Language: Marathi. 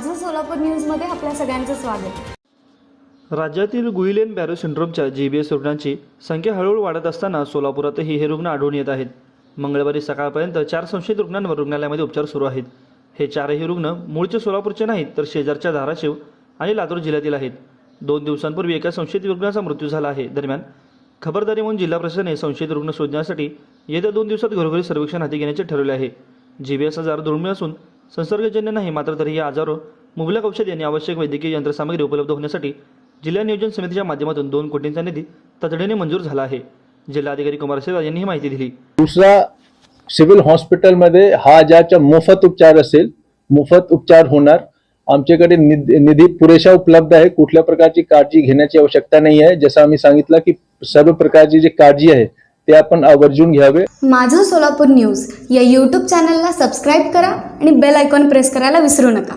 माझं सोलापूर न्यूजमध्ये आपल्या सगळ्यांचं स्वागत। राज्यातील गुइलेन बॅरो सिंड्रोमच्या GBS रुग्णांची संख्या हळूहळू वाढत असताना सोलापुरातही हे रुग्ण आढळून येत आहेत। मंगळवारी सकाळपर्यंत 4 संशयित रुग्णांवर रुग्णालयामध्ये उपचार सुरू आहेत। हे 4ही रुग्ण मूळचे सोलापूरचे नाहीत, तर शेजारच्या धाराशिव आणि लातूर जिल्ह्यातील आहेत। 2 दिवसांपूर्वी एका संशयित रुग्णाचा मृत्यू झाला आहे। दरम्यान खबरदारी म्हणून जिल्हा प्रशासनाने संशयित रुग्ण शोधण्यासाठी येत्या 2 दिवसात घरोघरी सर्वेक्षण हाती घेण्याचे ठरवले आहे। GBS आजार दुर्मिळ असून संसर्गजन्य नाही, मात्र तरीही या आजारावर मुबलक औषध आणि आवश्यक वैद्यकीय यंत्रसामग्री उपलब्ध होण्यासाठी जिल्हा नियोजन समितीच्या माध्यमातून 2 कोटींचा निधी तातडीने मंजूर झाला आहे। जिल्हाधिकारी कुमार शेजाळ यांनी ही माहिती दिली। दूसरा सिव्हिल हॉस्पिटलमध्ये हा आजारचा मोफत उपचार असेल, मोफत उपचार होणार। आमच्याकडे निधी पुरेसा उपलब्ध आहे, कुठल्या प्रकारची काळजी घेण्याची आवश्यकता नाही आहे। जसं आम्ही सांगितलं की सर्व प्रकारची जी काळजी आहे ते आपण आवर्जून घ्यावे। माझं सोलापूर न्यूज या YouTube चॅनलला सबस्क्राईब करा आणि बेल आयकॉन प्रेस करायला विसरू नका।